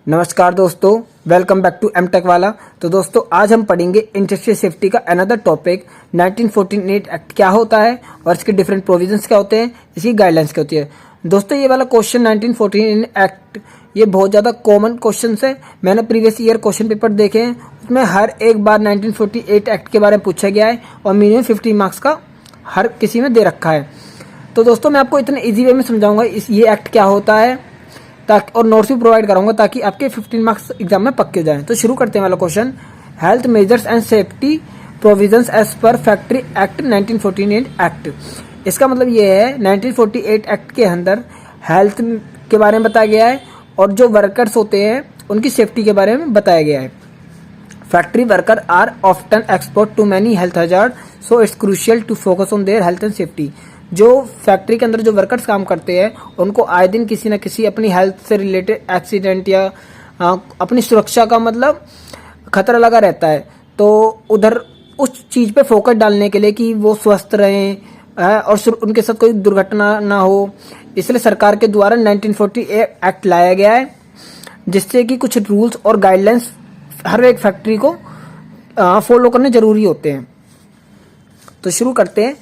नमस्कार दोस्तों, welcome back to M tech वाला। तो दोस्तों आज हम पढ़ेंगे इंडस्ट्रियल सेफ्टी का अनदर टॉपिक 1948 एक्ट क्या होता है और इसके डिफरेंट प्रोविजंस क्या होते हैं, इसकी गाइडलाइंस क्या होती है। दोस्तों ये वाला क्वेश्चन 1948 एक्ट ये बहुत ज़्यादा कॉमन क्वेश्चन है। मैंने प्रीवियस ईयर क्वेश्चन पेपर देखे हैं, उसमें हर एक बार 1948 एक्ट के बारे में पूछा गया है और मिनिमम 50 मार्क्स का हर किसी में दे रखा है। तो दोस्तों मैं आपको इतने ईजी वे में समझाऊंगा ये एक्ट क्या होता है ताकि और नोट्स भी प्रोवाइड कराऊंगा ताकि आपके 15 मार्क्स एग्जाम में पक्के हो जाएं। तो शुरू करते हैं वाला question. Health measures and safety provisions as per factory act 1948 act. इसका मतलब ये है 1948 एक्ट के अंदर हेल्थ के बारे में बताया गया है और जो वर्कर्स होते हैं उनकी सेफ्टी के बारे में बताया गया है। Factory worker are often export to many health hazard, so it's crucial to focus on their health and safety. जो फैक्ट्री के अंदर जो वर्कर्स काम करते हैं उनको आए दिन किसी न किसी अपनी हेल्थ से रिलेटेड एक्सीडेंट या अपनी सुरक्षा का मतलब खतरा लगा रहता है। तो उधर उस चीज़ पे फोकस डालने के लिए कि वो स्वस्थ रहें और उनके साथ कोई दुर्घटना ना हो, इसलिए सरकार के द्वारा 1948 एक्ट लाया गया है, जिससे कि कुछ रूल्स और गाइडलाइंस हर एक फैक्ट्री को फॉलो करने जरूरी होते हैं। तो शुरू करते हैं।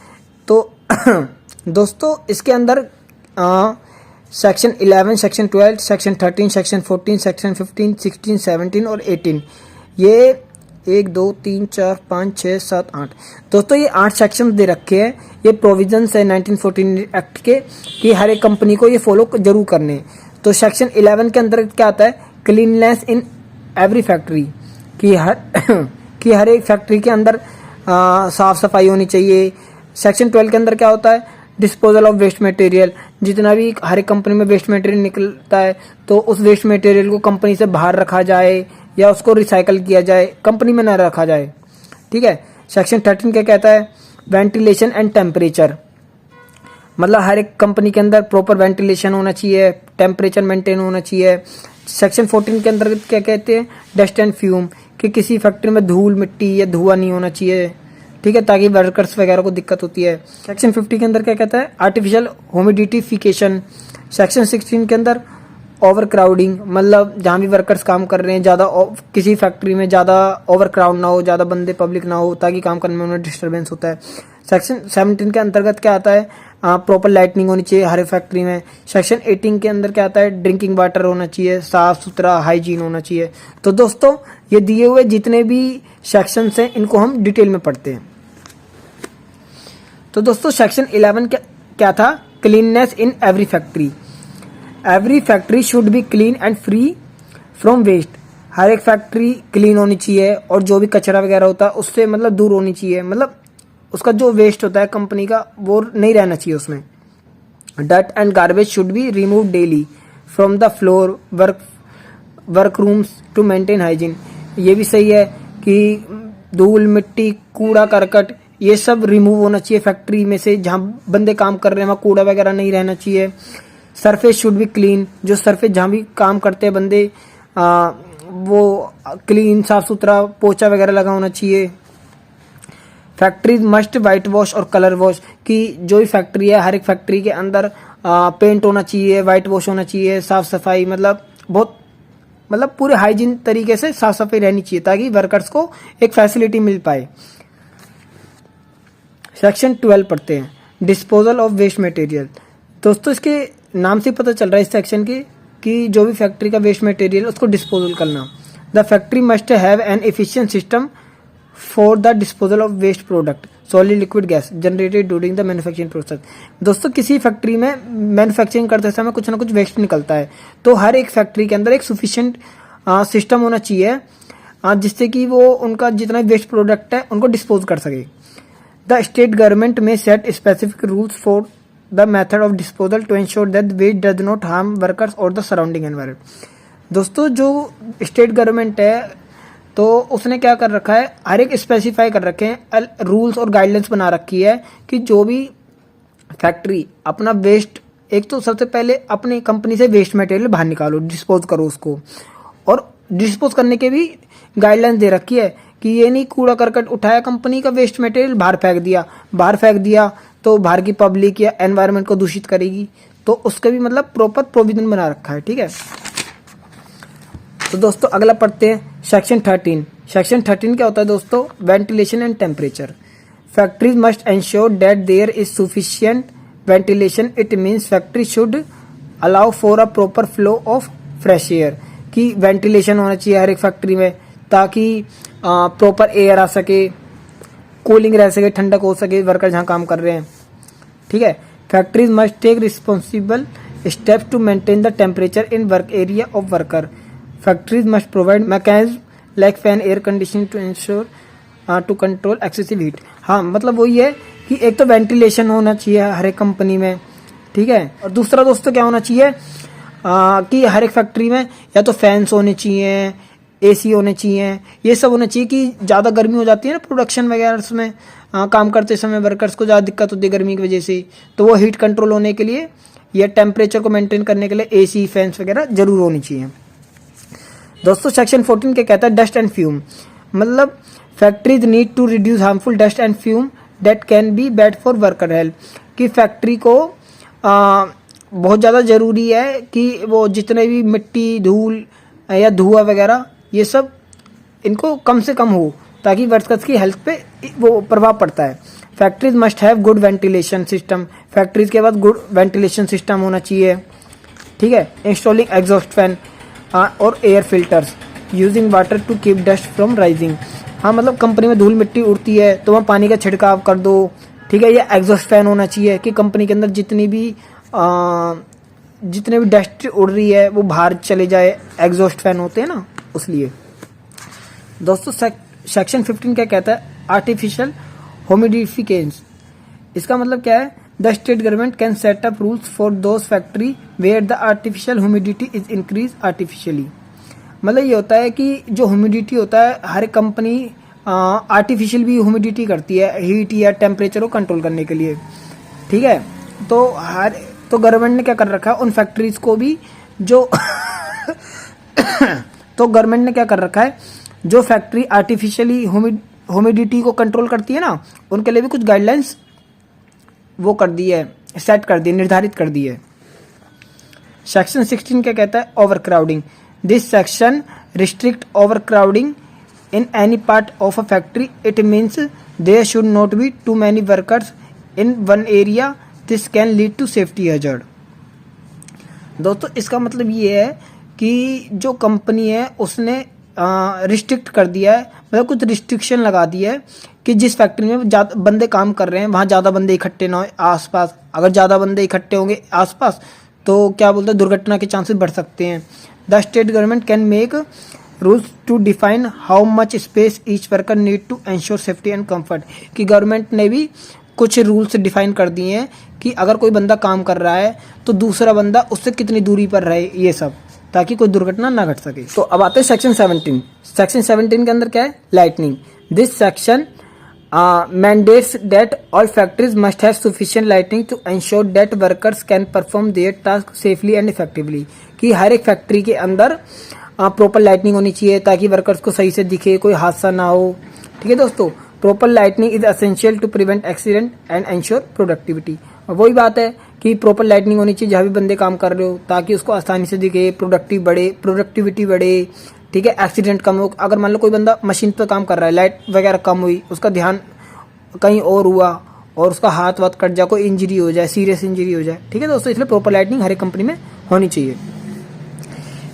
तो दोस्तों इसके अंदर section 11, section 12, section 13, section 14, section 15, 16, 17 और 18 ये 1 2 3 4 5 6 7 8 दोस्तों ये 8 सेक्शन दे रखे हैं। ये प्रोविजंस है 1914 एक्ट के कि हर एक कंपनी को ये फॉलो जरूर करने हैं। तो सेक्शन 11 के अंदर क्या आता है, क्लीननेस इन एवरी फैक्ट्री कि हर एक फैक्ट्री के अंदर साफ सफाई होनी चाहिए। सेक्शन 12 के अंदर क्या होता है, डिस्पोजल ऑफ वेस्ट मटेरियल। जितना भी हर एक कंपनी में वेस्ट मटेरियल निकलता है तो उस वेस्ट मटेरियल को कंपनी से बाहर रखा जाए या उसको रिसाइकल किया जाए, कंपनी में न रखा जाए। ठीक है। सेक्शन 13 क्या कहता है, वेंटिलेशन एंड टेम्परेचर, मतलब हर एक कंपनी के अंदर प्रॉपर वेंटिलेशन होना चाहिए, टेम्परेचर मेंटेन होना चाहिए। सेक्शन 14 के अंदर क्या कहते हैं, डस्ट एंड फ्यूम, कि किसी फैक्ट्री में धूल मिट्टी या धुआं नहीं होना चाहिए। ठीक है, ताकि वर्कर्स वगैरह को दिक्कत होती है। सेक्शन 50 के अंदर क्या कहता है, आर्टिफिशियल ह्यूमिडिफिकेशन। सेक्शन 16 के अंदर ओवर क्राउडिंग, मतलब जहाँ भी वर्कर्स काम कर रहे हैं ज़्यादा किसी फैक्ट्री में ज़्यादा ओवर क्राउड ना हो, ज़्यादा बंदे पब्लिक ना हो ताकि काम करने में उन्हें डिस्टर्बेंस होता है। सेक्शन 17 के अंतर्गत क्या आता है, प्रॉपर लाइटनिंग होनी चाहिए हर फैक्ट्री में। सेक्शन 18 के अंदर क्या आता है, ड्रिंकिंग वाटर होना चाहिए, साफ सुथरा हाइजीन होना चाहिए। तो दोस्तों ये दिए हुए जितने भी सेक्शंस हैं इनको हम डिटेल में पढ़ते हैं। तो दोस्तों सेक्शन 11 क्या था, cleanness in every factory. Every factory should be clean and free from waste. हर एक फैक्ट्री क्लीन होनी चाहिए और जो भी कचरा वगैरह होता है उससे मतलब दूर होनी चाहिए, मतलब उसका जो वेस्ट होता है कंपनी का वो नहीं रहना चाहिए उसमें। Dirt and garbage should be remove daily from the floor work rooms to maintain hygiene. ये भी सही है कि धूल मिट्टी कूड़ा करकट ये सब रिमूव होना चाहिए फैक्ट्री में से, जहाँ बंदे काम कर रहे हैं वहाँ कूड़ा वगैरह नहीं रहना चाहिए। सरफेस शुड बी क्लीन, जो सरफेस जहाँ भी काम करते हैं बंदे वो क्लीन साफ सुथरा पोछा वगैरह लगा होना चाहिए। फैक्ट्री मस्ट वाइट वॉश और कलर वॉश, कि जो भी फैक्ट्री है हर एक फैक्ट्री के अंदर पेंट होना चाहिए, वाइट वॉश होना चाहिए, साफ सफाई मतलब पूरे हाइजीन तरीके से साफ सफाई रहनी चाहिए ताकि वर्कर्स को एक फैसिलिटी मिल पाए। सेक्शन 12 पढ़ते हैं, डिस्पोजल ऑफ वेस्ट मटेरियल। दोस्तों इसके नाम से पता चल रहा है इस सेक्शन के कि जो भी फैक्ट्री का वेस्ट मटेरियल उसको डिस्पोजल करना। The factory must have an efficient system for the disposal of waste product solid liquid gas generated during the manufacturing process. दोस्तों किसी फैक्ट्री में मैन्युफैक्चरिंग करते समय कुछ ना कुछ वेस्ट निकलता है, तो हर एक फैक्ट्री के अंदर एक सफिशिएंट सिस्टम होना चाहिए जिससे कि वो उनका जितना वेस्ट प्रोडक्ट है उनको डिस्पोज कर सके। The state government may set specific rules for the method of disposal to ensure that waste does not harm workers or the surrounding environment। दोस्तों जो स्टेट गवर्नमेंट है तो उसने क्या कर रखा है, हर एक स्पेसिफाई कर रखे हैं, रूल्स और गाइडलाइंस बना रखी है कि जो भी फैक्ट्री अपना वेस्ट, एक तो सबसे पहले अपनी कंपनी से वेस्ट मटेरियल बाहर निकालो, डिस्पोज करो उसको, और डिस्पोज करने के भी गाइडलाइंस दे रखी है कि ये नहीं कूड़ा करकट उठाया कंपनी का वेस्ट मटेरियल बाहर फेंक दिया तो बाहर की पब्लिक या एनवायरनमेंट को दूषित करेगी, तो उसका भी मतलब प्रॉपर प्रोविजन बना रखा है। ठीक है। तो दोस्तों अगला पढ़ते हैं सेक्शन 13। सेक्शन 13 क्या होता है दोस्तों? Ventilation and temperature. Factories must ensure that there is sufficient ventilation. It means factory should allow for a proper flow of fresh air. कि वेंटिलेशन होना चाहिए हर एक फैक्ट्री में ताकि प्रॉपर एयर आ सके, कूलिंग रह सके, ठंडक हो सके वर्कर जहाँ काम कर रहे हैं। ठीक है। Factories must take responsible steps to maintain the temperature in work area of worker. Factories must provide mechanism like fan, air conditioning to ensure to control excessive heat. हाँ, मतलब वही है कि एक तो वेंटिलेशन होना चाहिए हर एक कंपनी में, ठीक है। और दूसरा दोस्तों क्या होना चाहिए कि हर एक फैक्ट्री में या तो फैंस होने चाहिए, एसी होने चाहिए, ये सब होना चाहिए कि ज़्यादा गर्मी हो जाती है ना प्रोडक्शन वगैरह में, काम करते समय वर्कर्स को ज़्यादा दिक्कत होती है गर्मी की वजह से, तो वो हीट कंट्रोल होने के लिए या टेम्परेचर को मेंटेन करने के लिए एसी फैंस वगैरह जरूर होनी चाहिए। दोस्तों सेक्शन 14 क्या कहता है? Dust and fume. मतलब factories need to reduce harmful dust and fume that can be bad for worker health. कि फैक्ट्री को बहुत ज़्यादा ज़रूरी है कि वो जितने भी मिट्टी, धूल या धुआं वगैरह ये सब इनको कम से कम हो ताकि वर्कर्स की हेल्थ पे वो प्रभाव पड़ता है। Factories must have good ventilation system. Factories के पास गुड वेंटिलेशन सिस्टम होना चाहिए, ठीक है। इंस्टॉलिंग एग्जॉस्ट फैन और air filters, using water to keep dust from rising. हाँ, मतलब कंपनी में धूल मिट्टी उड़ती है तो वहाँ पानी का छिड़काव कर दो, ठीक है। या एग्जॉस्ट फैन होना चाहिए कि कंपनी के अंदर जितने भी डस्ट उड़ रही है वो बाहर चले जाए, एग्जॉस्ट फैन होते हैं ना, उसलिए। दोस्तों सेक्शन 15 क्या कहता है? Artificial humidifications. इसका मतलब क्या है? The state government can set up rules for those factory where the artificial humidity is increase artificially. मतलब ये होता है कि जो ह्यूमिडिटी होता है हर कंपनी आर्टिफिशियल भी ह्यूमिडिटी करती है हीट या टेम्परेचर को कंट्रोल करने के लिए, ठीक है। तो गवर्नमेंट ने क्या कर रखा है उन फैक्ट्रीज को भी जो तो गवर्नमेंट ने क्या कर रखा है जो फैक्ट्री आर्टिफिशियली ह्यूमिडिटी को कंट्रोल करती है ना, उनके लिए भी कुछ गाइडलाइंस वो कर दी है, सेट कर दी, निर्धारित कर दी है। सेक्शन 16 क्या कहता है? Overcrowding. This section restrict overcrowding in any part of a factory. It means there should not be too many workers in one area. This can lead to safety hazard. दोस्तों इसका मतलब ये है कि जो company है उसने restrict कर दिया है, मतलब कुछ रिस्ट्रिक्शन लगा दिया है कि जिस फैक्ट्री में ज़्यादा बंदे काम कर रहे हैं वहाँ ज़्यादा बंदे इकट्ठे ना हो आसपास। अगर ज़्यादा बंदे इकट्ठे होंगे आसपास तो क्या बोलते हैं, दुर्घटना के चांसेस बढ़ सकते हैं। The state government can make rules to define how much space each worker need to ensure safety and comfort. कि गवर्नमेंट ने भी कुछ रूल्स डिफाइन कर दिए हैं कि अगर कोई बंदा काम कर रहा है तो दूसरा बंदा उससे कितनी दूरी पर रहे, ये सब, ताकि कोई दुर्घटना ना घट सके। तो अब आते हैं सेक्शन 17। सेक्शन 17 के अंदर क्या है? Lightning. This section mandates that all factories must have sufficient lighting to ensure that workers can perform their task safely and effectively। कि हर एक फैक्ट्री के अंदर प्रॉपर लाइटनिंग होनी चाहिए ताकि वर्कर्स को सही से दिखे, कोई हादसा ना हो, ठीक है दोस्तों। Proper lightning is essential to prevent accident and ensure productivity. और वही बात है कि प्रॉपर लाइटनिंग होनी चाहिए जहाँ भी बंदे काम कर रहे हो ताकि उसको आसानी से दिखे, प्रोडक्टिविटी बढ़े, ठीक है, एक्सीडेंट कम हो। अगर मान लो कोई बंदा मशीन पर काम कर रहा है, लाइट वगैरह कम हुई, उसका ध्यान कहीं और हुआ और उसका हाथ वाथ कट जाए, कोई इंजरी हो जाए, सीरियस इंजरी हो जाए, ठीक है दोस्तों। इसलिए प्रॉपर लाइटनिंग हर एक कंपनी में होनी चाहिए।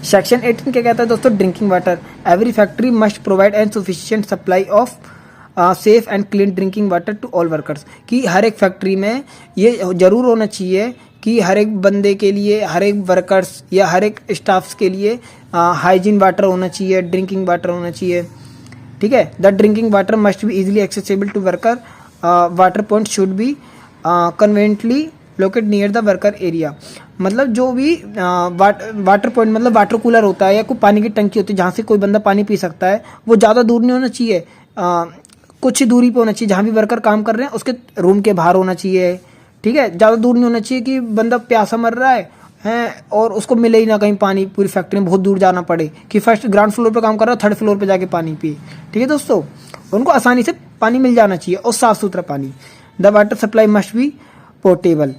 सेक्शन 18 क्या कहता है दोस्तों? Drinking water. Every factory must provide an sufficient supply of safe and clean drinking water to all workers. कि हर एक फैक्ट्री में ये जरूर होना चाहिए कि हर एक बंदे के लिए, हर एक वर्कर्स या हर एक स्टाफ्स के लिए हाइजीन वाटर होना चाहिए, ड्रिंकिंग वाटर होना चाहिए, ठीक है। The drinking water must be easily accessible to worker. Water point should be conveniently locate near the worker area. मतलब जो भी वाटर पॉइंट मतलब वाटर कूलर होता है या कोई पानी की टंकी होती है जहाँ से कोई बंदा पानी पी सकता है, वो ज़्यादा दूर नहीं होना चाहिए, कुछ ही दूरी पे होना चाहिए। जहाँ भी वर्कर काम कर रहे हैं उसके रूम के बाहर होना चाहिए, ठीक है। ज़्यादा दूर नहीं होना चाहिए कि बंदा प्यासा मर रहा है और उसको मिले ही ना कहीं पानी, पूरी फैक्ट्री में बहुत दूर जाना पड़े कि फर्स्ट ग्राउंड फ्लोर पे काम कर रहा है, थर्ड फ्लोर पे जाके पानी पिए, ठीक है दोस्तों। उनको आसानी से पानी मिल जाना चाहिए और साफ़ सुथरा पानी। The water supply must be portable.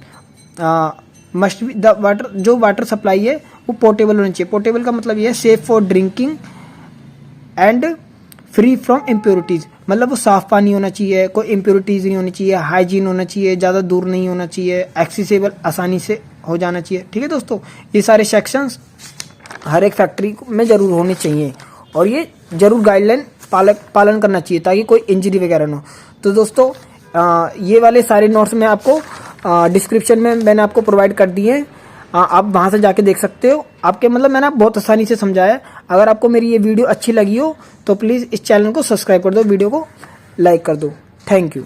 Must be the water, जो वाटर सप्लाई है वो पोर्टेबल होना चाहिए। पोर्टेबल का मतलब ये है safe for drinking and free from impurities, मतलब वो साफ़ पानी होना चाहिए, कोई इम्प्योरिटीज़ नहीं होनी चाहिए, हाइजीन होना चाहिए, ज़्यादा दूर नहीं होना चाहिए, एक्सेसिबल आसानी से हो जाना चाहिए। ठीक है दोस्तों, ये सारे सेक्शंस हर एक फैक्ट्री में ज़रूर होने चाहिए और ये ज़रूर गाइडलाइन पालन करना चाहिए ताकि कोई इंजरी वगैरह ना हो। तो दोस्तों ये वाले सारे नोट्स मैं आपको डिस्क्रिप्शन में मैंने आपको प्रोवाइड कर दिए हैं, आप वहाँ से जाके देख सकते हो। आपके मतलब मैंने बहुत आसानी से समझाया। अगर आपको मेरी ये वीडियो अच्छी लगी हो तो प्लीज़ इस चैनल को सब्सक्राइब कर दो, वीडियो को लाइक कर दो। Thank you.